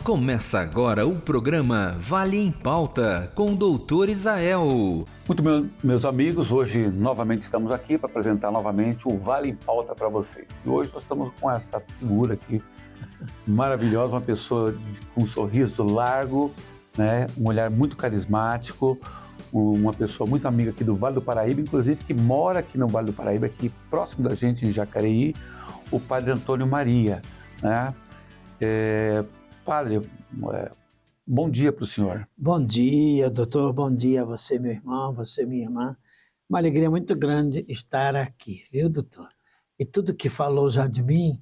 Começa agora o programa Vale em Pauta com o Dr. Isael. Muito bem, meus amigos, hoje novamente estamos aqui para apresentar novamente o Vale em Pauta para vocês. E hoje nós estamos com essa figura aqui maravilhosa, uma pessoa com um sorriso largo, né? Um olhar muito carismático, uma pessoa muito amiga aqui do Vale do Paraíba, inclusive que mora aqui no Vale do Paraíba, aqui próximo da gente em Jacareí, o Padre Antônio Maria, né? Padre, bom dia para o senhor. Bom dia, doutor. Bom dia a você, meu irmão, você, minha irmã. Uma alegria muito grande estar aqui, viu, doutor? E tudo que falou já de mim,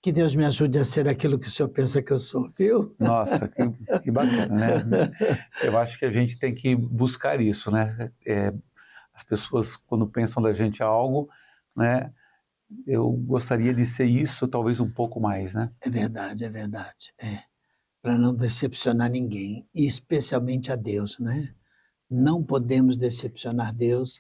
que Deus me ajude a ser aquilo que o senhor pensa que eu sou, viu? Nossa, que bacana, né? Eu acho que a gente tem que buscar isso, né? As pessoas, quando pensam da gente algo, né? Eu gostaria de ser isso, talvez um pouco mais, né? É verdade, para não decepcionar ninguém, e especialmente a Deus, né? Não podemos decepcionar Deus,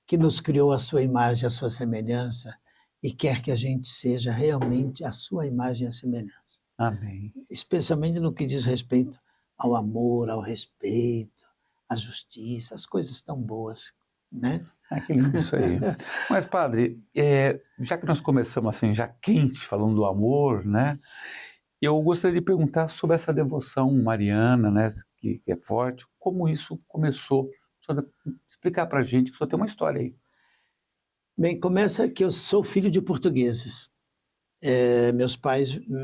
que nos criou a sua imagem, a sua semelhança, e quer que a gente seja realmente a sua imagem e a semelhança. Amém. Especialmente no que diz respeito ao amor, ao respeito, à justiça, as coisas tão boas, né? Que lindo isso aí. Mas, padre, já que nós começamos assim, já quente, falando do amor, né? Eu gostaria de perguntar sobre essa devoção mariana, né? Que é forte. Como isso começou? Só explicar para a gente, que só tem uma história aí. Bem, começa que eu sou filho de portugueses.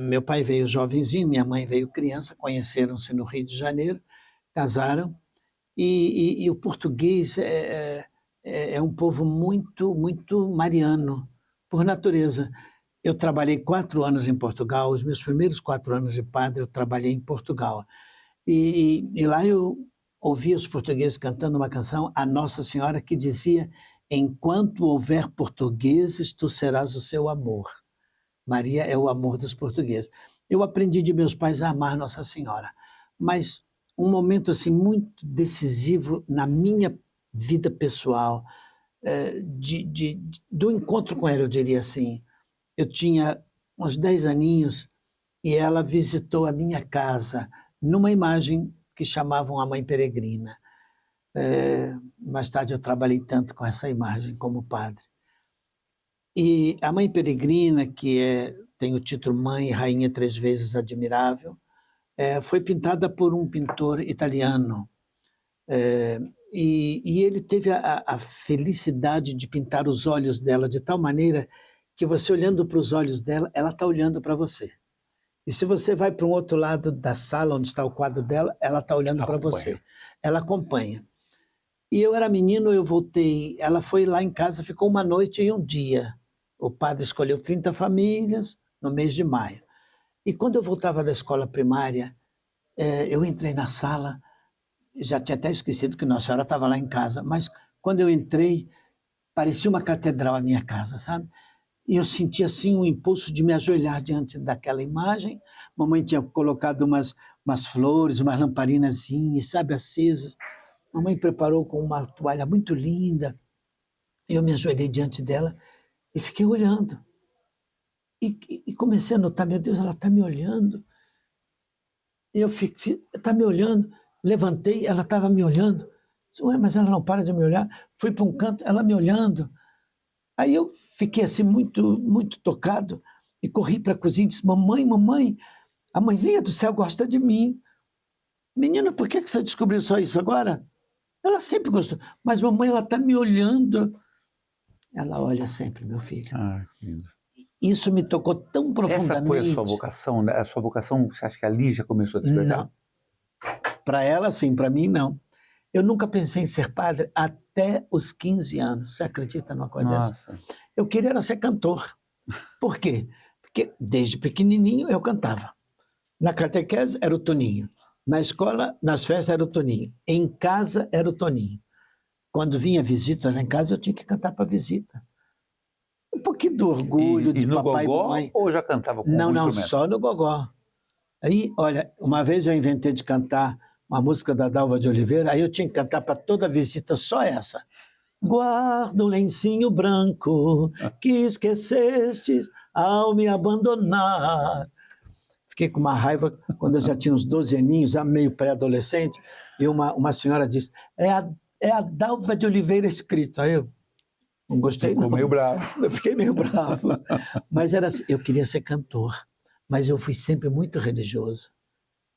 Meu pai veio jovenzinho, minha mãe veio criança, conheceram-se no Rio de Janeiro, casaram, e o português é um povo muito, muito mariano, por natureza. Eu trabalhei 4 anos em Portugal, os meus primeiros 4 anos de padre eu trabalhei em Portugal. E lá eu ouvi os portugueses cantando uma canção, a Nossa Senhora, que dizia: enquanto houver portugueses, tu serás o seu amor. Maria é o amor dos portugueses. Eu aprendi de meus pais a amar Nossa Senhora, mas um momento assim muito decisivo na minha vida pessoal, do encontro com ela, eu diria assim. Eu tinha uns 10 aninhos e ela visitou a minha casa numa imagem que chamavam a Mãe Peregrina. Mais tarde eu trabalhei tanto com essa imagem como padre. E a Mãe Peregrina, que tem o título Mãe e Rainha 3 vezes admirável, foi pintada por um pintor italiano. E ele teve a felicidade de pintar os olhos dela de tal maneira que você, olhando para os olhos dela, ela está olhando para você. E se você vai para um outro lado da sala onde está o quadro dela, ela está olhando para você. Ela acompanha. E eu era menino, eu voltei, ela foi lá em casa, ficou uma noite e um dia. O padre escolheu 30 famílias no mês de maio. E quando eu voltava da escola primária, eu entrei na sala, já tinha até esquecido que Nossa Senhora estava lá em casa, mas quando eu entrei, parecia uma catedral a minha casa, sabe? E eu senti assim um impulso de me ajoelhar diante daquela imagem. Mamãe tinha colocado umas flores, umas lamparinazinhas, sabe, acesas. Mamãe preparou com uma toalha muito linda. Eu me ajoelhei diante dela e fiquei olhando. E comecei a notar, meu Deus, ela está me olhando. Eu está me olhando. Levantei, ela estava me olhando. Ué, mas ela não para de me olhar. Fui para um canto, ela me olhando. Aí eu fiquei assim muito, muito tocado e corri para a cozinha e disse: mamãe, a mãezinha do céu gosta de mim. Menina, por que você descobriu só isso agora? Ela sempre gostou. Mas mamãe, ela está me olhando. Ela olha sempre, meu filho. Que lindo. Isso me tocou tão profundamente. Essa foi a sua vocação? A sua vocação, você acha que ali já começou a despertar? Não. Para ela, sim, para mim, não. Eu nunca pensei em ser padre até os 15 anos. Você acredita numa coisa dessa? Eu queria era ser cantor. Por quê? Porque desde pequenininho eu cantava. Na catequese era o Toninho. Na escola, nas festas era o Toninho. Em casa era o Toninho. Quando vinha visita lá em casa, eu tinha que cantar para visita. Um pouquinho do orgulho de papai e mamãe. Ou já cantava com algum instrumento? Não, só no gogó. Aí, olha, uma vez eu inventei de cantar uma música da Dalva de Oliveira, aí eu tinha que cantar para toda visita só essa. Guarda um lencinho branco que esquecestes ao me abandonar. Fiquei com uma raiva quando eu já tinha uns 12 aninhos, já meio pré-adolescente, e uma senhora disse, é a Dalva de Oliveira escrito. Aí eu não gostei, Ficou não. meio bravo. Eu fiquei meio bravo. Mas era assim, eu queria ser cantor, mas eu fui sempre muito religioso.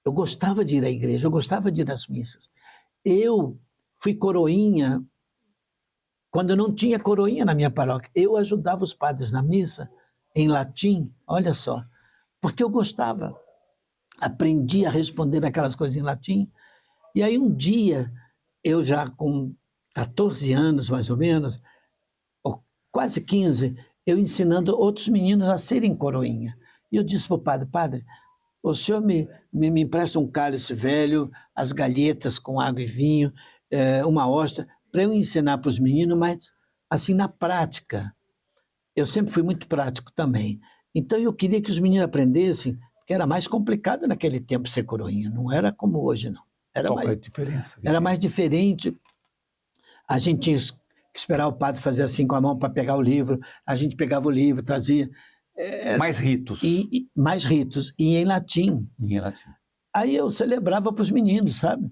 Eu gostava de ir à igreja, eu gostava de ir às missas. Eu fui coroinha quando não tinha coroinha na minha paróquia. Eu ajudava os padres na missa, em latim, olha só, porque eu gostava. Aprendi a responder aquelas coisas em latim. E aí um dia, eu já com 14 anos, mais ou menos, ou quase 15, eu ensinando outros meninos a serem coroinha. E eu disse para o padre, padre, o senhor me empresta um cálice velho, as galhetas com água e vinho, uma hóstia, para eu ensinar para os meninos, mas assim, na prática. Eu sempre fui muito prático também. Então eu queria que os meninos aprendessem, porque era mais complicado naquele tempo ser coroinha, não era como hoje, não. Qual é a diferença? Era mais diferente. A gente tinha que esperar o padre fazer assim com a mão para pegar o livro, a gente pegava o livro, trazia... Mais ritos. Mais ritos, e em latim. Em latim. Aí eu celebrava para os meninos, sabe?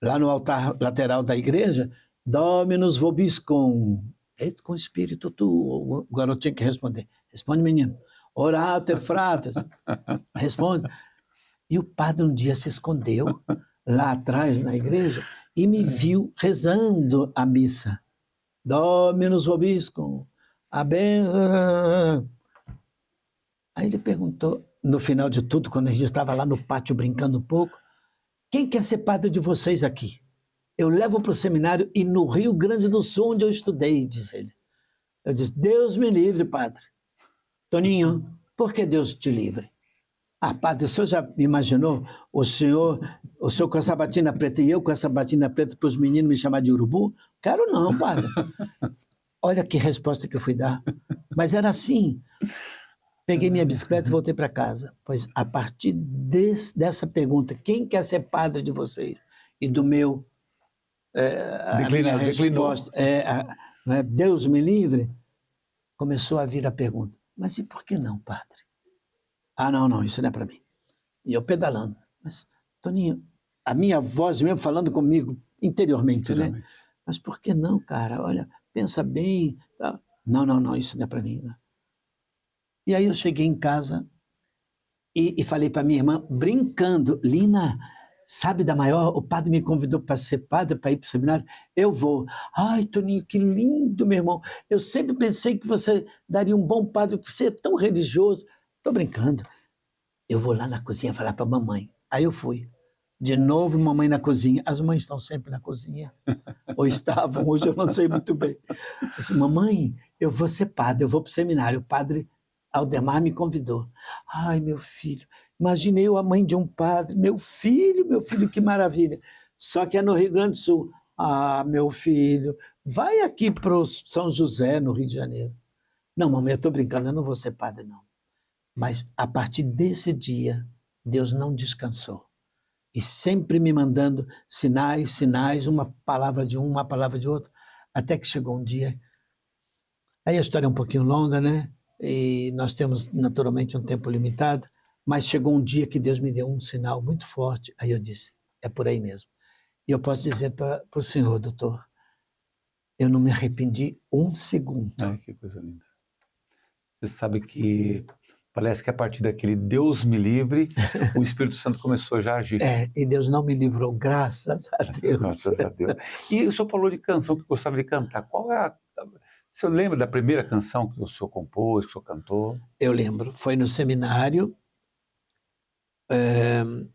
Lá no altar lateral da igreja, Dominus vobiscum, et com espírito tu. O garoto tinha que responder. Responde, menino. Orater fratres. Responde. E o padre um dia se escondeu lá atrás na igreja e me viu rezando a missa. Dominus vobiscum. A benção. Aí ele perguntou, no final de tudo, quando a gente estava lá no pátio brincando um pouco, quem quer ser padre de vocês aqui? Eu levo para o seminário e no Rio Grande do Sul, onde eu estudei, diz ele. Eu disse, Deus me livre, padre. Toninho, por que Deus te livre? Ah, padre, o senhor já me imaginou o senhor com essa batina preta e eu com essa batina preta para os meninos me chamar de urubu? Quero não, padre. Olha que resposta que eu fui dar. Mas era assim. Peguei minha bicicleta e voltei para casa. Pois a partir dessa pergunta, quem quer ser padre de vocês? E do meu, a minha resposta, Deus me livre, começou a vir a pergunta, mas e por que não, padre? Ah, não, isso não é para mim. E eu pedalando. Mas, Toninho, a minha voz mesmo falando comigo interiormente, né? Mas por que não, cara? Olha, pensa bem. Tá? Não, isso não é para mim, né? E aí eu cheguei em casa e falei para minha irmã, brincando, Lina, sabe da maior? O padre me convidou para ser padre, para ir para o seminário. Eu vou. Ai, Toninho, que lindo, meu irmão. Eu sempre pensei que você daria um bom padre, porque você é tão religioso. Estou brincando. Eu vou lá na cozinha falar para a mamãe. Aí eu fui. De novo, mamãe na cozinha. As mães estão sempre na cozinha. Ou estavam, hoje eu não sei muito bem. Eu disse, mamãe, eu vou ser padre, eu vou para o seminário. O padre Aldemar me convidou. Ai, meu filho, imaginei eu a mãe de um padre. Meu filho, que maravilha. Só que é no Rio Grande do Sul. Ah, meu filho, vai aqui para o São José, no Rio de Janeiro. Não, mamãe, eu estou brincando, eu não vou ser padre, não. Mas a partir desse dia, Deus não descansou. E sempre me mandando sinais, uma palavra de um, uma palavra de outro, até que chegou um dia. Aí a história é um pouquinho longa, né? E nós temos, naturalmente, um tempo limitado, mas chegou um dia que Deus me deu um sinal muito forte. Aí eu disse, é por aí mesmo. E eu posso dizer para o senhor, doutor, eu não me arrependi um segundo. Ai, que coisa linda. Você sabe que parece que a partir daquele Deus me livre, o Espírito Santo começou já a agir. E Deus não me livrou, graças a Deus. Graças a Deus. E o senhor falou de canção que gostava de cantar. Qual é o senhor lembra da primeira canção que o senhor compôs, que o senhor cantou? Eu lembro. Foi no seminário.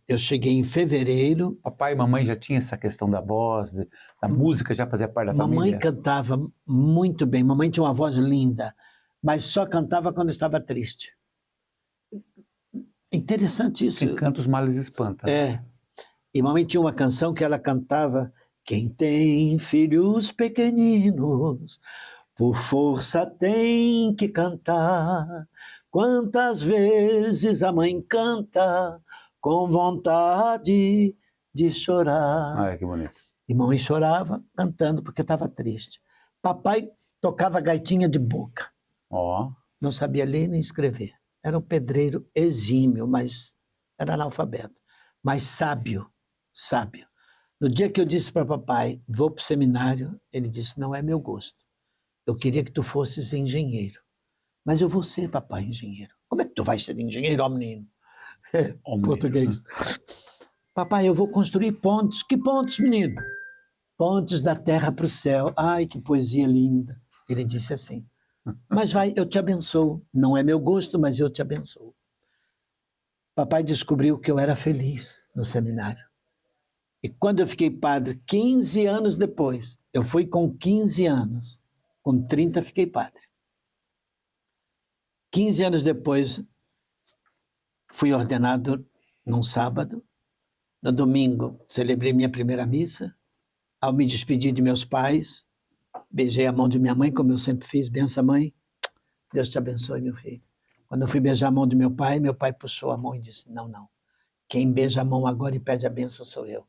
Eu cheguei em fevereiro. Papai e mamãe já tinham essa questão da voz, da música, já fazia parte da família? Mamãe cantava muito bem. Mamãe tinha uma voz linda, mas só cantava quando estava triste. Interessante isso. Quem canta os males espanta. E mamãe tinha uma canção que ela cantava: quem tem filhos pequeninos, por força tem que cantar. Quantas vezes a mãe canta com vontade de chorar. Ai, que bonito. E mamãe chorava cantando porque estava triste. Papai tocava gaitinha de boca. Ó. Não sabia ler nem escrever. Era um pedreiro exímio, mas Era analfabeto, mas sábio, sábio. No dia que eu disse para papai, vou para o seminário, ele disse, não é meu gosto. Eu queria que tu fosses engenheiro. Mas eu vou ser, papai, engenheiro. Como é que tu vais ser engenheiro, ó menino? Português. Papai, eu vou construir pontes. Que pontes, menino? Pontes da terra para o céu. Ai, que poesia linda. Ele disse assim. Mas vai, eu te abençoo. Não é meu gosto, mas eu te abençoo. Papai descobriu que eu era feliz no seminário. E quando eu fiquei padre, 15 anos depois, eu fui com 15 anos, com 30 fiquei padre. 15 anos depois, fui ordenado num sábado. No domingo, celebrei minha primeira missa. Ao me despedir de meus pais, beijei a mão de minha mãe, como eu sempre fiz. Benção, mãe. Deus te abençoe, meu filho. Quando eu fui beijar a mão de meu pai puxou a mão e disse, não, não. Quem beija a mão agora e pede a bênção sou eu.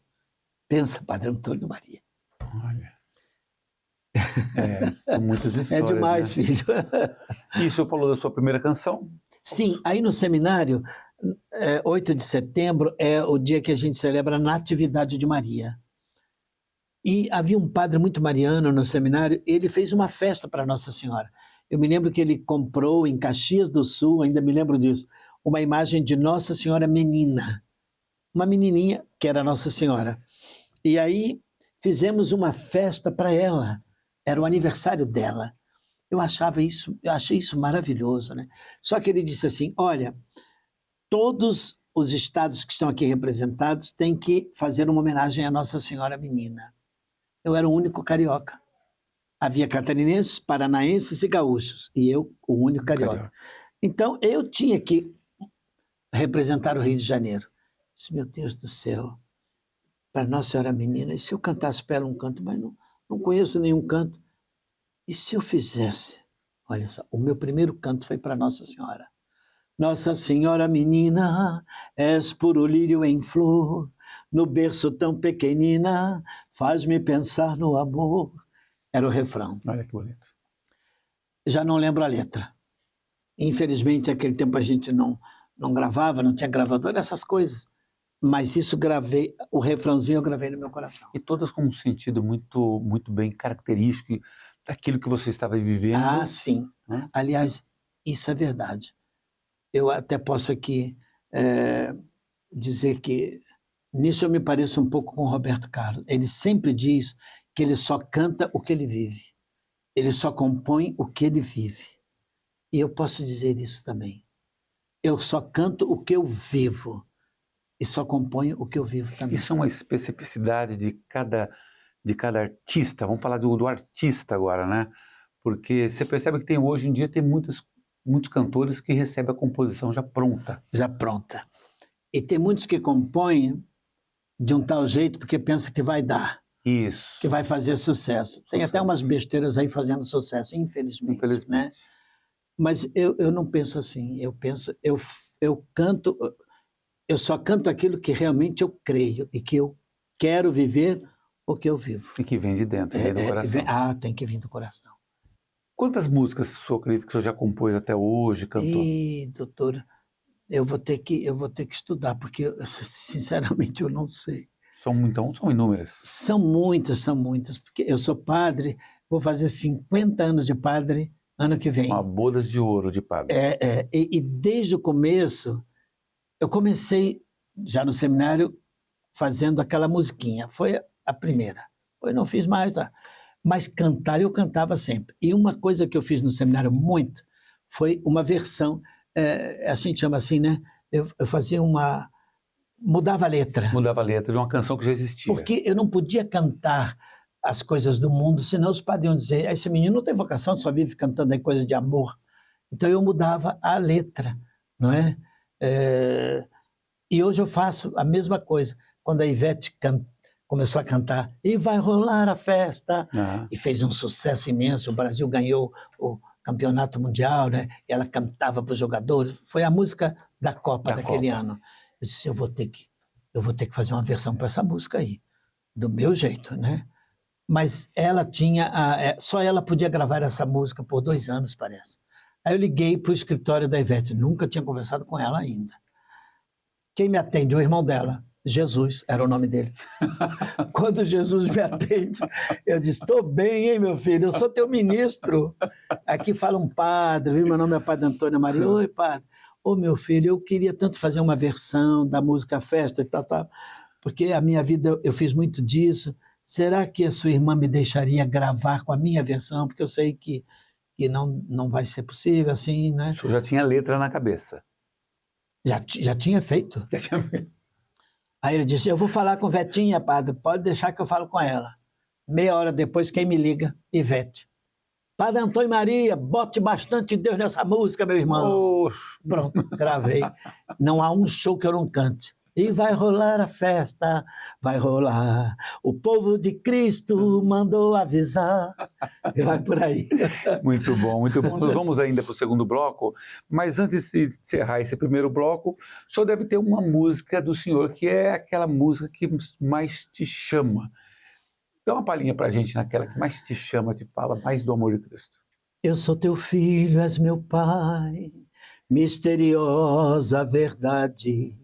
Pensa, Padre Antônio Maria. Olha. São muitas histórias. É demais, né? filho. E o senhor falou da sua primeira canção? Sim, aí no seminário, 8 de setembro é o dia que a gente celebra a Natividade de Maria. E havia um padre muito mariano no seminário, ele fez uma festa para Nossa Senhora. Eu me lembro que ele comprou em Caxias do Sul, ainda me lembro disso, uma imagem de Nossa Senhora menina. Uma menininha que era Nossa Senhora. E aí fizemos uma festa para ela. Era o aniversário dela. Eu achei isso maravilhoso, né? Só que ele disse assim, olha, todos os estados que estão aqui representados têm que fazer uma homenagem à Nossa Senhora menina. Eu era o único carioca. Havia catarinenses, paranaenses e gaúchos. E eu, o único carioca. Então, eu tinha que representar o Rio de Janeiro. Eu disse, meu Deus do céu, para Nossa Senhora menina, e se eu cantasse para ela um canto, mas não conheço nenhum canto. E se eu fizesse? Olha só, o meu primeiro canto foi para Nossa Senhora. Nossa Senhora menina, és puro lírio em flor, no berço tão pequenina, faz-me pensar no amor. Era o refrão. Olha que bonito. Já não lembro a letra. Infelizmente, naquele tempo a gente não gravava, não tinha gravador, essas coisas. Mas isso gravei, o refrãozinho eu gravei no meu coração. E todas com um sentido muito, muito bem característico daquilo que você estava vivendo. Ah, sim. Aliás, isso é verdade. Eu até posso aqui dizer que nisso eu me pareço um pouco com o Roberto Carlos. Ele sempre diz que ele só canta o que ele vive. Ele só compõe o que ele vive. E eu posso dizer isso também. Eu só canto o que eu vivo. E só componho o que eu vivo também. Isso é uma especificidade de cada artista. Vamos falar do artista agora, né? Porque você percebe que hoje em dia tem muitos cantores que recebem a composição já pronta. Já pronta. E tem muitos que compõem de um tal jeito porque pensa que vai dar. Isso. Que vai fazer sucesso. Tem até umas besteiras aí fazendo sucesso, infelizmente. Né? Mas eu não penso assim. Eu canto, eu só canto aquilo que realmente eu creio e que eu quero viver o que eu vivo. E que vem de dentro, vem do coração. Tem que vir do coração. Quantas músicas o senhor acredita que o senhor já compôs até hoje, cantou? Doutora, eu vou ter que estudar, porque, sinceramente, eu não sei. São inúmeras. São muitas, porque eu sou padre, vou fazer 50 anos de padre ano que vem. Uma bodas de ouro de padre. E desde o começo, eu comecei já no seminário fazendo aquela musiquinha, foi a primeira. Depois não fiz mais, tá? Mas cantar eu cantava sempre. E uma coisa que eu fiz no seminário muito foi uma versão, a gente chama assim, né? Eu fazia mudava a letra. Mudava a letra de uma canção que já existia. Porque eu não podia cantar as coisas do mundo, senão os padres iam dizer, esse menino não tem vocação, só vive cantando aí coisas de amor. Então eu mudava a letra, não é? E hoje eu faço a mesma coisa. Quando a Ivete começou a cantar, e vai rolar a festa, e fez um sucesso imenso, o Brasil ganhou o campeonato mundial, né? E ela cantava para os jogadores, foi a música da Copa daquele ano. Eu disse, eu vou ter que fazer uma versão para essa música aí, do meu jeito, né? Mas ela tinha, só ela podia gravar essa música por 2 anos, parece. Aí eu liguei para o escritório da Ivete, nunca tinha conversado com ela ainda. Quem me atende? O irmão dela. Jesus era o nome dele. Quando Jesus me atende, eu disse, estou bem, hein, meu filho? Eu sou teu ministro. Aqui fala um padre, viu? Meu nome é Padre Antônio Maria. Oi, padre. Ô, meu filho, eu queria tanto fazer uma versão da música Festa e tal, porque a minha vida, eu fiz muito disso. Será que a sua irmã me deixaria gravar com a minha versão? Porque eu sei que não vai ser possível, assim, né? O senhor já tinha letra na cabeça. Já tinha feito. Aí ele disse, eu vou falar com Vetinha, padre, pode deixar que eu falo com ela. Meia hora depois, quem me liga? Ivete. Padre Antônio Maria, bote bastante Deus nessa música, meu irmão. Oh. Pronto, gravei. Não há um show que eu não cante. E vai rolar a festa, vai rolar. O povo de Cristo mandou avisar. E vai por aí. Muito bom, muito bom. Nós vamos ainda para o segundo bloco, mas antes de encerrar esse primeiro bloco, o senhor deve ter uma música do senhor que é aquela música que mais te chama. Dá uma palhinha para a gente naquela que mais te chama, te fala mais do amor de Cristo. Eu sou teu filho, és meu pai, misteriosa verdade.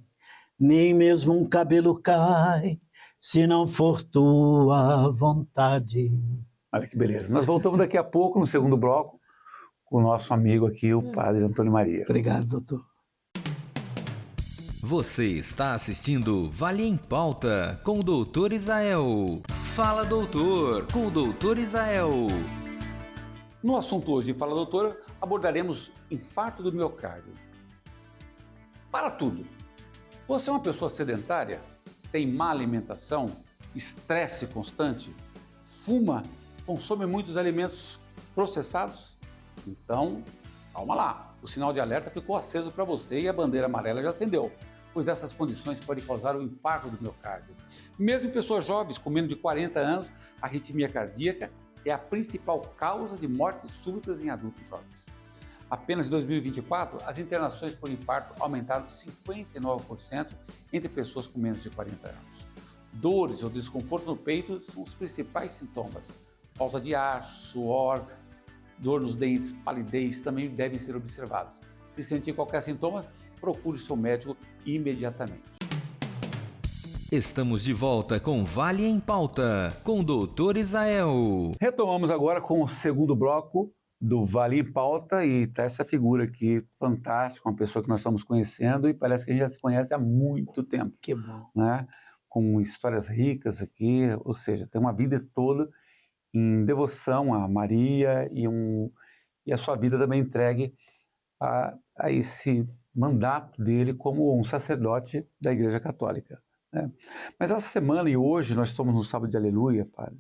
Nem mesmo um cabelo cai, se não for tua vontade. Olha que beleza. Nós voltamos daqui a pouco, no segundo bloco, com o nosso amigo aqui, o Padre Antônio Maria. Obrigado, doutor. Você está assistindo Vale em Pauta, com o Doutor Israel. Fala, doutor, com o Doutor Israel. No assunto hoje, Fala Doutor, abordaremos infarto do miocárdio. Para tudo. Você é uma pessoa sedentária? Tem má alimentação? Estresse constante? Fuma? Consome muitos alimentos processados? Então, calma lá. O sinal de alerta ficou aceso para você e a bandeira amarela já acendeu, pois essas condições podem causar o infarto do miocárdio. Mesmo em pessoas jovens com menos de 40 anos, a arritmia cardíaca é a principal causa de mortes súbitas em adultos jovens. Apenas em 2024, as internações por infarto aumentaram 59% entre pessoas com menos de 40 anos. Dores ou desconforto no peito são os principais sintomas. Falta de ar, suor, dor nos dentes, palidez também devem ser observados. Se sentir qualquer sintoma, procure seu médico imediatamente. Estamos de volta com Vale em Pauta, com o Doutor Israel. Retomamos agora com o segundo bloco do Vale em Pauta e tá essa figura aqui fantástica, uma pessoa que nós estamos conhecendo e parece que a gente já se conhece há muito tempo. Que bom. Né? Com histórias ricas aqui, ou seja, tem uma vida toda em devoção a Maria e a sua vida também entregue a esse mandato dele como um sacerdote da Igreja Católica. Né? Mas essa semana e hoje nós estamos no Sábado de Aleluia, Padre,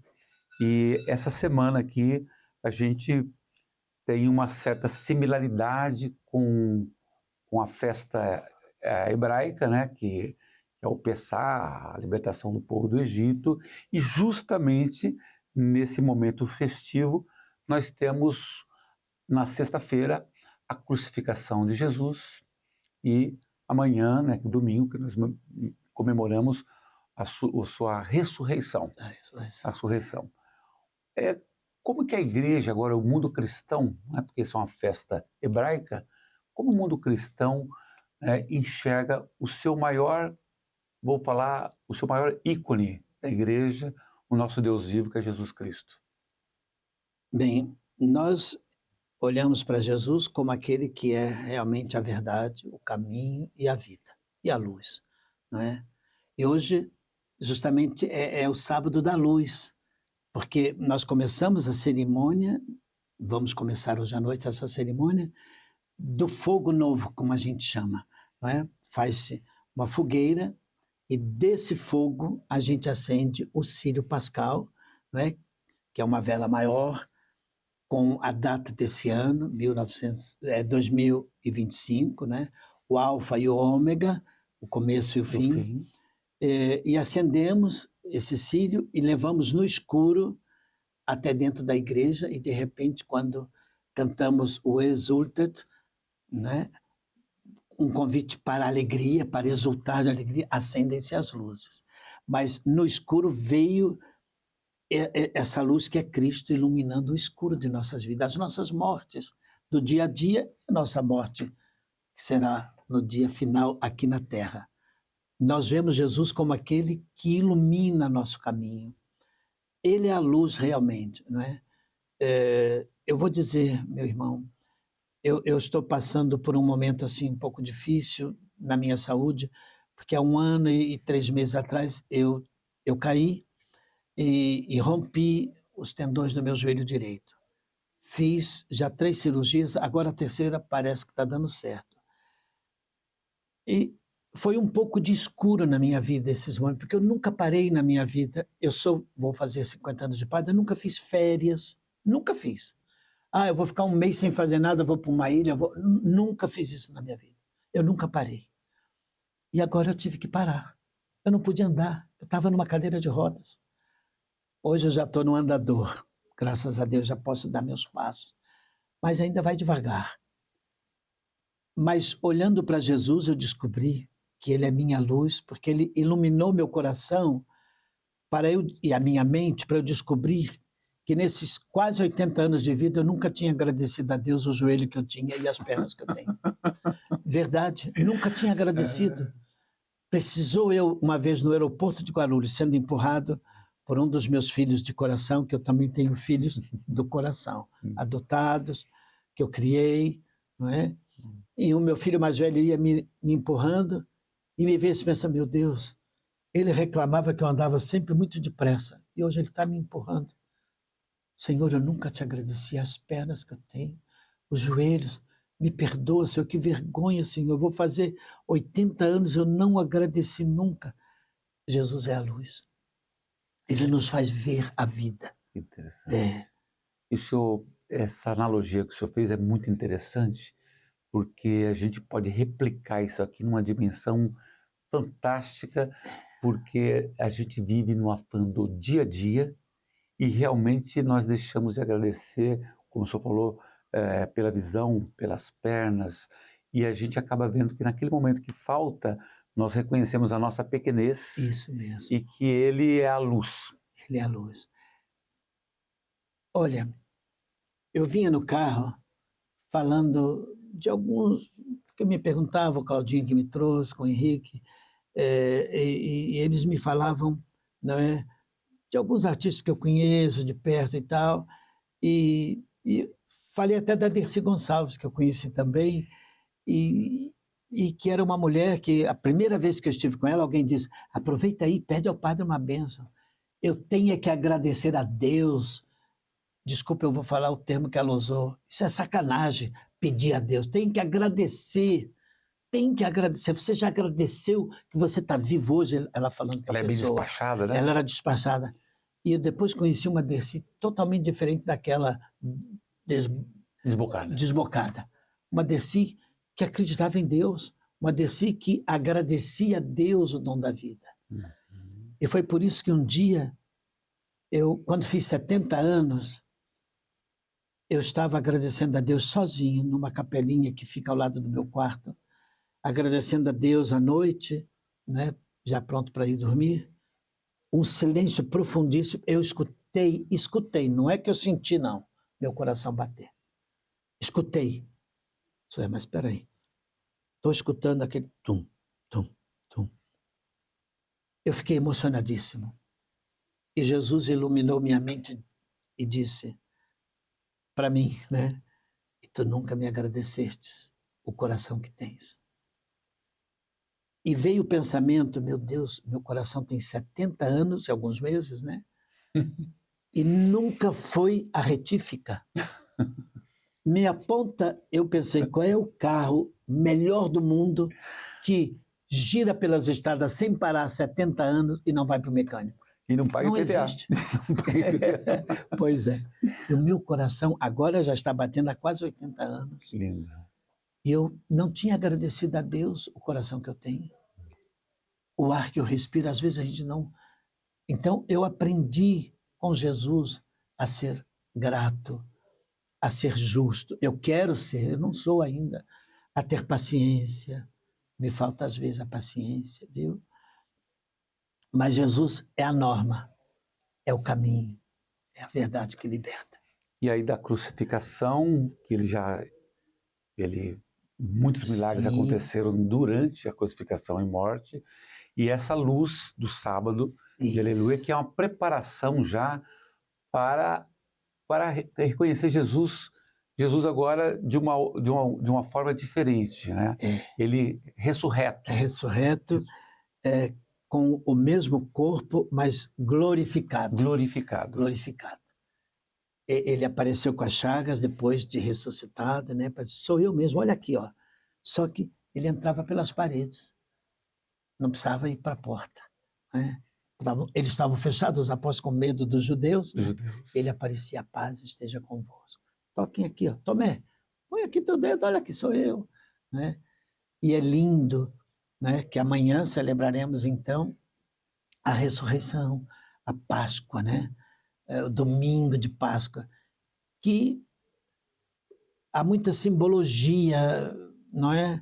e essa semana aqui a gente tem uma certa similaridade com a festa hebraica, né, que é o Pessá, a libertação do povo do Egito, e justamente nesse momento festivo nós temos na sexta-feira a crucificação de Jesus e amanhã, né, domingo, que nós comemoramos a sua ressurreição. A ressurreição. Como que a igreja agora, o mundo cristão, né, porque isso é uma festa hebraica, como o mundo cristão enxerga o seu maior, o seu maior ícone da igreja, o nosso Deus vivo, que é Jesus Cristo? Bem, nós olhamos para Jesus como aquele que é realmente a verdade, o caminho e a vida, e a luz, não é? E hoje, justamente, é o sábado da luz, porque nós começamos a cerimônia, vamos começar hoje à noite essa cerimônia, do fogo novo, como a gente chama, não é? Faz-se uma fogueira e desse fogo a gente acende o círio pascal, não é? Que é uma vela maior, com a data desse ano, 2025, né? O alfa e o ômega, o começo e o fim. E acendemos esse círio e levamos no escuro até dentro da igreja e, de repente, quando cantamos o Exultet, né? Um convite para a alegria, para exultar de alegria, acendem-se as luzes. Mas no escuro veio essa luz que é Cristo iluminando o escuro de nossas vidas, as nossas mortes do dia a dia e a nossa morte, que será no dia final aqui na Terra. nós vemos Jesus como aquele que ilumina nosso caminho. Ele é a luz realmente, não é? Eu vou dizer, meu irmão, eu estou passando por um momento assim um pouco difícil na minha saúde, porque há 1 ano e 3 meses atrás eu caí e rompi os tendões do meu joelho direito. Fiz já 3 cirurgias, agora a terceira parece que está dando certo. E foi um pouco de escuro na minha vida esses momentos, porque eu nunca parei na minha vida. Vou fazer 50 anos de padre, eu nunca fiz férias, nunca fiz. Eu vou ficar 1 mês sem fazer nada, vou para uma ilha, nunca fiz isso na minha vida. Eu nunca parei. E agora eu tive que parar. Eu não podia andar, eu estava numa cadeira de rodas. Hoje eu já estou no andador, graças a Deus já posso dar meus passos, mas ainda vai devagar. Mas olhando para Jesus eu descobri que Ele é minha luz, porque Ele iluminou meu coração e a minha mente para eu descobrir que nesses quase 80 anos de vida eu nunca tinha agradecido a Deus o joelho que eu tinha e as pernas que eu tenho. Verdade, nunca tinha agradecido. Precisou eu, uma vez no aeroporto de Guarulhos, sendo empurrado por um dos meus filhos de coração, que eu também tenho filhos do coração, adotados, que eu criei, não é? E o meu filho mais velho ia me empurrando e me vê e pensa, meu Deus, ele reclamava que eu andava sempre muito depressa e hoje ele está me empurrando. Senhor, eu nunca te agradeci as pernas que eu tenho, os joelhos, me perdoa, Senhor, que vergonha, Senhor, eu vou fazer 80 anos, eu não agradeci nunca. Jesus é a luz. Ele nos faz ver a vida. Interessante. E essa analogia que o senhor fez é muito interessante, porque a gente pode replicar isso aqui numa dimensão fantástica, porque a gente vive no afã do dia a dia e realmente nós deixamos de agradecer, como o senhor falou, pela visão, pelas pernas, e a gente acaba vendo que naquele momento que falta, nós reconhecemos a nossa pequenez. Isso mesmo. E que Ele é a luz. Ele é a luz. Olha, eu vinha no carro falando de alguns, que me perguntavam, o Claudinho que me trouxe, com o Henrique, e eles me falavam, não é, de alguns artistas que eu conheço de perto e tal, e falei até da Dercy Gonçalves, que eu conheci também, e que era uma mulher que, a primeira vez que eu estive com ela, alguém disse, aproveita aí, pede ao padre uma bênção. Eu tenho que agradecer a Deus. Desculpa, eu vou falar o termo que ela usou. Isso é sacanagem, pedir a Deus. Tem que agradecer. Tem que agradecer. Você já agradeceu que você está vivo hoje? Ela falando para a pessoa. Ela é bem despachada, né? Ela era despachada. E eu depois conheci uma Dercy totalmente diferente daquela desbocada. Uma Dercy que acreditava em Deus. Uma Dercy que agradecia a Deus o dom da vida. E foi por isso que um dia, quando fiz 70 anos, eu estava agradecendo a Deus sozinho, numa capelinha que fica ao lado do meu quarto, agradecendo a Deus à noite, né, já pronto para ir dormir, um silêncio profundíssimo. Eu escutei, não é que eu senti, não, meu coração bater. Escutei. Mas espera aí, estou escutando aquele tum, tum, tum. Eu fiquei emocionadíssimo. E Jesus iluminou minha mente e disse para mim, né? E tu nunca me agradecestes o coração que tens. E veio o pensamento, meu Deus, meu coração tem 70 anos e alguns meses, né? E nunca foi a retífica. Minha ponta, eu pensei, qual é o carro melhor do mundo que gira pelas estradas sem parar há 70 anos e não vai para o mecânico? E não paga IPVA. Existe. Não paga IPVA. Pois é. E o meu coração agora já está batendo há quase 80 anos. Lindo. E eu não tinha agradecido a Deus o coração que eu tenho. O ar que eu respiro, às vezes a gente não... Então eu aprendi com Jesus a ser grato, a ser justo. Eu quero ser, eu não sou ainda. A ter paciência. Me falta às vezes a paciência, viu? Mas Jesus é a norma, é o caminho, é a verdade que liberta. E aí da crucificação, que muitos milagres aconteceram durante a crucificação e morte, E essa luz do sábado de Isso. Aleluia, que é uma preparação já para reconhecer Jesus agora de uma forma diferente, né? Ele ressurreto. É ressurreto, com o mesmo corpo, mas glorificado. Glorificado. Ele apareceu com as chagas depois de ressuscitado, né? Sou eu mesmo, olha aqui, ó. Só que ele entrava pelas paredes, não precisava ir para a porta, né? Eles estavam fechados, os apóstolos com medo dos judeus, né? Ele aparecia, a paz esteja convosco. Toquem aqui, ó. Tomé, põe aqui teu dedo, olha que sou eu, né? E é lindo, né, que amanhã celebraremos então a ressurreição, a Páscoa, né? O domingo de Páscoa, que há muita simbologia, não é?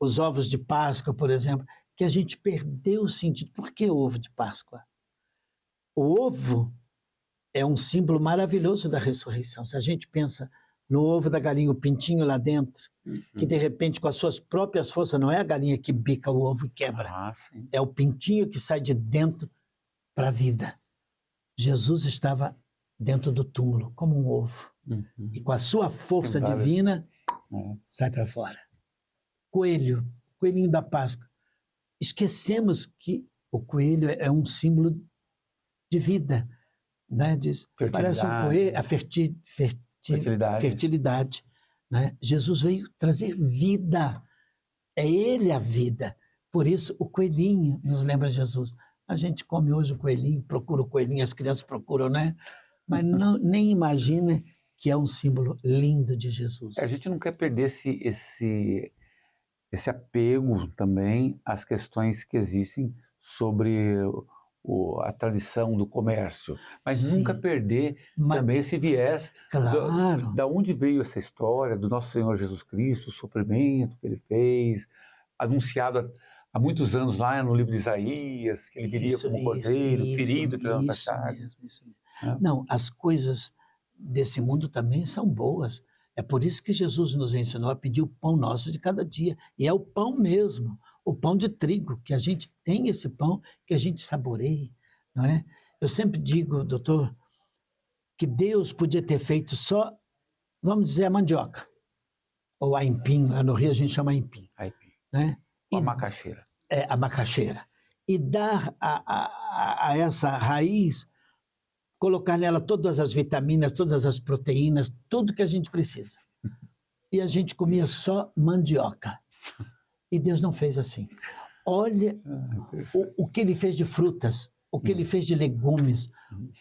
Os ovos de Páscoa, por exemplo, que a gente perdeu o sentido. Por que ovo de Páscoa? O ovo é um símbolo maravilhoso da ressurreição. Se a gente pensa no ovo da galinha, o pintinho lá dentro, que de repente com as suas próprias forças, não é a galinha que bica o ovo e quebra, é o pintinho que sai de dentro para a vida. Jesus estava dentro do túmulo, como um ovo. E com a sua força divina, sai para fora. Coelhinho da Páscoa. Esquecemos que o coelho é um símbolo de vida, né? Parece um coelho, a fertilidade, né? Jesus veio trazer vida. É Ele a vida. Por isso, o coelhinho nos lembra Jesus. A gente come hoje o coelhinho, procura o coelhinho, as crianças procuram, né? Mas não, nem imagina que é um símbolo lindo de Jesus. A gente não quer perder esse apego também às questões que existem sobre a tradição do comércio, mas nunca perder também esse viés da onde veio essa história do nosso Senhor Jesus Cristo, o sofrimento que Ele fez, anunciado há muitos anos lá no livro de Isaías, que Ele viria como cordeiro, ferido pela nossa chaga. Não, as coisas desse mundo também são boas. É por isso que Jesus nos ensinou a pedir o pão nosso de cada dia. E é o pão mesmo, o pão de trigo, que a gente tem esse pão, que a gente saboreie, não é? Eu sempre digo, doutor, que Deus podia ter feito só, vamos dizer, a mandioca, ou a aipim, lá no Rio a gente chama aipim. Né? A macaxeira. A macaxeira. E dar a essa raiz, colocar nela todas as vitaminas, todas as proteínas, tudo que a gente precisa. E a gente comia só mandioca. E Deus não fez assim. Olha o que Ele fez de frutas, o que Ele fez de legumes,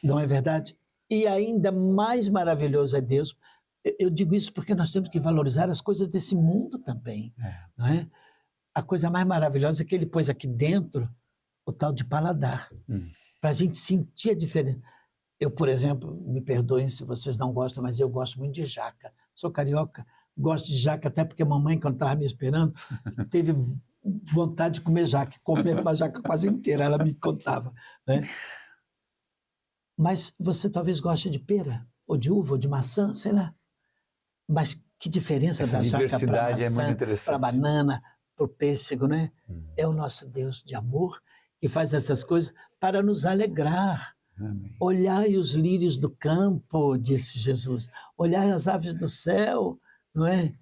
não é verdade? E ainda mais maravilhoso é Deus. Eu digo isso porque nós temos que valorizar as coisas desse mundo também, não é? A coisa mais maravilhosa é que Ele pôs aqui dentro o tal de paladar, para a gente sentir a diferença. Eu, por exemplo, me perdoem se vocês não gostam, mas eu gosto muito de jaca. Sou carioca, gosto de jaca até porque a mamãe, quando estava me esperando, teve vontade de comer jaca, comer uma jaca quase inteira, ela me contava, né? Mas você talvez goste de pera, ou de uva, ou de maçã, sei lá. Mas que diferença essa da jaca para maçã, para banana, para o pêssego, né? É o nosso Deus de amor que faz essas coisas para nos alegrar. Amém. Olhai os lírios do campo, disse Jesus. Olhai as aves do céu, não é?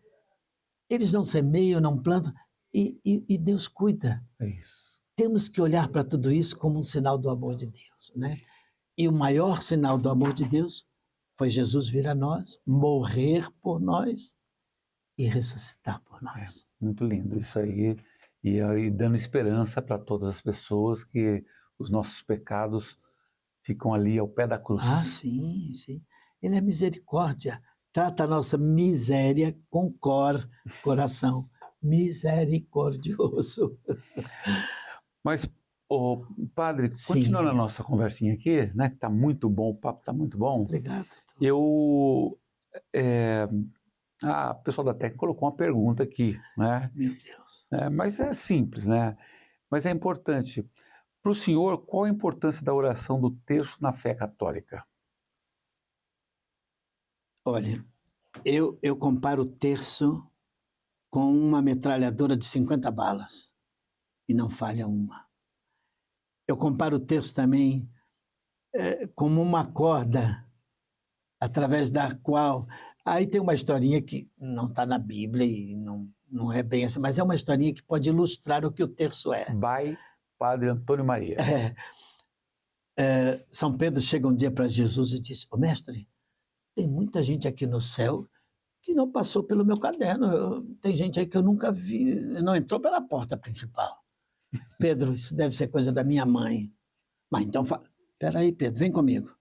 Eles não semeiam, não plantam, e Deus cuida. É isso. Temos que olhar para tudo isso como um sinal do amor de Deus, né? E o maior sinal do amor de Deus foi Jesus vir a nós, morrer por nós e ressuscitar por nós. Muito lindo isso aí. E dando esperança para todas as pessoas que os nossos pecados ficam ali ao pé da cruz. Ah, sim, sim. Ele é misericórdia. Trata a nossa miséria com coração. Misericordioso. Mas, padre, Sim. continuando a nossa conversinha aqui, né, que está muito bom, o papo está muito bom. Obrigado. A pessoa da técnica colocou uma pergunta aqui, né? Meu Deus. Mas é simples, né? Mas é importante. Para o senhor, qual a importância da oração do terço na fé católica? Olha, eu comparo o terço com uma metralhadora de 50 balas e não falha uma. eu comparo o terço também como uma corda através da qual... Aí tem uma historinha que não está na Bíblia e não é bem assim, mas é uma historinha que pode ilustrar o que o terço é. By Padre Antônio Maria. São Pedro chega um dia para Jesus e diz: "Ô mestre, tem muita gente aqui no céu que não passou pelo meu caderno. Tem gente aí que eu nunca vi, não entrou pela porta principal." "Pedro, isso deve ser coisa da minha mãe." "Mas então, peraí, Pedro, vem comigo.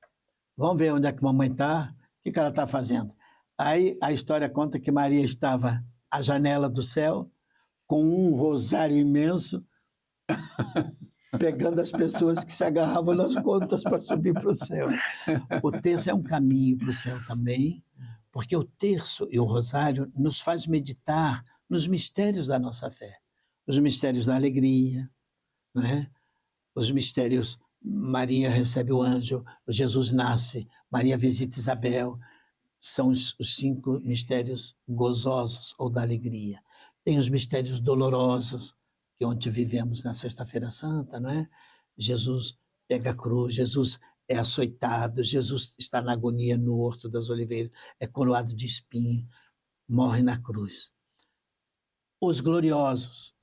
Vamos ver onde é que a mamãe está, o que ela está fazendo." Aí a história conta que Maria estava à janela do céu, com um rosário imenso, pegando as pessoas que se agarravam nas contas para subir para o céu. O terço é um caminho para o céu também, porque o terço e o rosário nos faz meditar nos mistérios da nossa fé. Os mistérios da alegria, né? Os mistérios, Maria recebe o anjo, Jesus nasce, Maria visita Isabel. São os 5 mistérios gozosos ou da alegria. Tem os mistérios dolorosos, que ontem vivemos na Sexta-feira Santa, não é? Jesus pega a cruz, Jesus é açoitado, Jesus está na agonia no Horto das Oliveiras, é coroado de espinho, morre na cruz. Os gloriosos,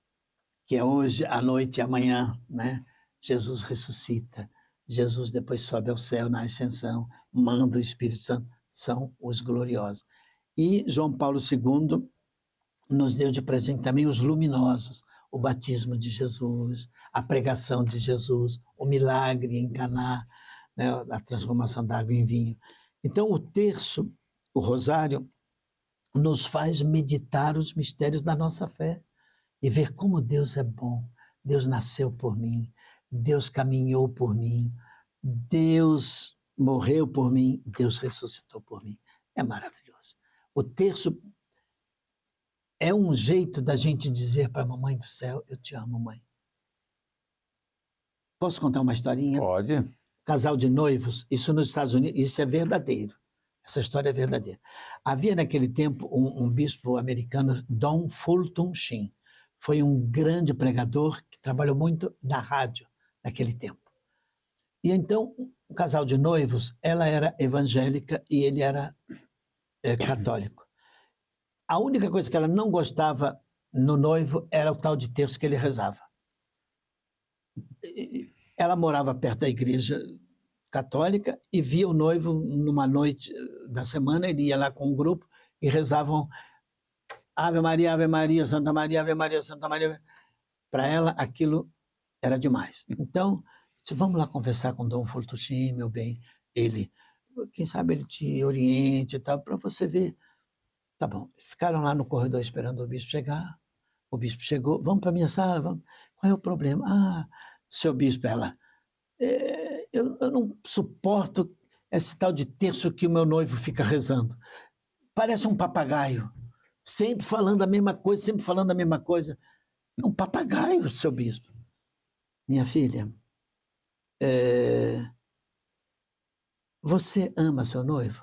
que é hoje, à noite e amanhã, né? Jesus ressuscita, Jesus depois sobe ao céu na ascensão, manda o Espírito Santo, são os gloriosos. E João Paulo II nos deu de presente também os luminosos, o batismo de Jesus, a pregação de Jesus, o milagre em Caná, né, a transformação da água em vinho. Então, o terço, o rosário, nos faz meditar os mistérios da nossa fé e ver como Deus é bom. Deus nasceu por mim, Deus caminhou por mim, Deus morreu por mim, Deus ressuscitou por mim. É maravilhoso. O terço é um jeito da gente dizer para a mamãe do céu: "Eu te amo, mãe." Posso contar uma historinha? Pode. Casal de noivos, isso nos Estados Unidos, isso é verdadeiro. Essa história é verdadeira. Havia naquele tempo um bispo americano, Don Fulton Sheen. Foi um grande pregador que trabalhou muito na rádio naquele tempo. E então, um casal de noivos, ela era evangélica e ele era católico. A única coisa que ela não gostava no noivo era o tal de terço que ele rezava. Ela morava perto da igreja católica e via o noivo numa noite da semana, ele ia lá com um grupo e rezavam Ave Maria, Santa Maria, Ave Maria, Santa Maria. Para ela, aquilo era demais. Então, vamos lá conversar com Dom Fultuchin, meu bem. Ele, quem sabe ele te oriente e tal, para você ver. Tá bom. Ficaram lá no corredor esperando o bispo chegar. O bispo chegou. "Vamos para a minha sala? Vamos." "Qual é o problema?" "Ah, seu bispo," ela, eu não suporto esse tal de terço que o meu noivo fica rezando. Parece um papagaio. Sempre falando a mesma coisa, sempre falando a mesma coisa. Um papagaio, seu bispo." "Minha filha, você ama seu noivo?"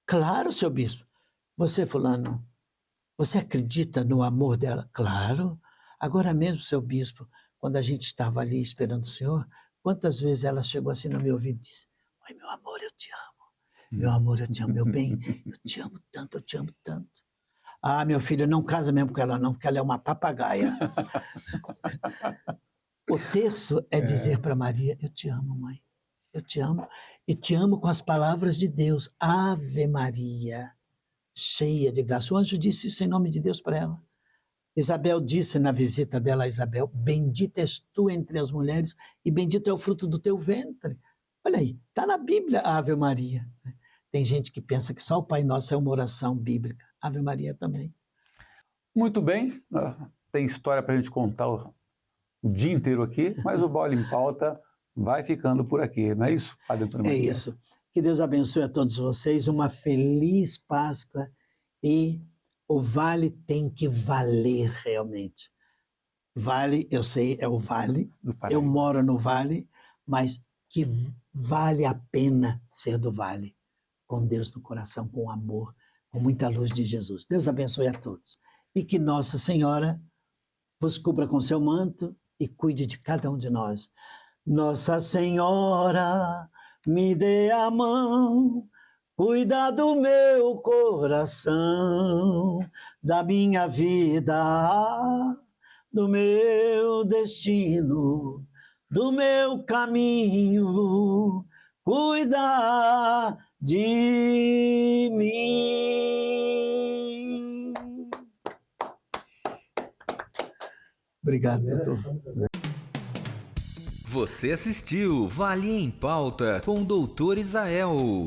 "Claro, seu bispo." "Você, fulano, você acredita no amor dela?" "Claro. Agora mesmo, seu bispo, quando a gente estava ali esperando o senhor, quantas vezes ela chegou assim no meu ouvido e disse: 'Oi, meu amor, eu te amo. Meu amor, eu te amo, meu bem. Eu te amo tanto, eu te amo tanto.'" "Ah, meu filho, não casa mesmo com ela não, porque ela é uma papagaia." O terço é dizer para Maria: "Eu te amo, mãe. Eu te amo. E te amo com as palavras de Deus. Ave Maria, cheia de graça." O anjo disse isso em nome de Deus para ela. Isabel disse na visita dela a Isabel: "Bendita és tu entre as mulheres e bendito é o fruto do teu ventre." Olha aí, está na Bíblia a Ave Maria. Tem gente que pensa que só o Pai Nosso é uma oração bíblica. Ave Maria também. Muito bem. Tem história para a gente contar o dia inteiro aqui, mas o Bola em Pauta vai ficando por aqui, não é isso, Padre Antônio Maria? É isso. Que Deus abençoe a todos vocês, uma feliz Páscoa, e o vale tem que valer realmente. Vale, eu sei, é o vale, eu moro no vale, mas que vale a pena ser do vale, com Deus no coração, com amor, com muita luz de Jesus. Deus abençoe a todos. E que Nossa Senhora vos cubra com seu manto e cuide de cada um de nós. Nossa Senhora, me dê a mão, cuida do meu coração, da minha vida, do meu destino, do meu caminho, cuida de mim. Obrigado, doutor. Você assistiu Vale em Pauta com o Dr. Isael.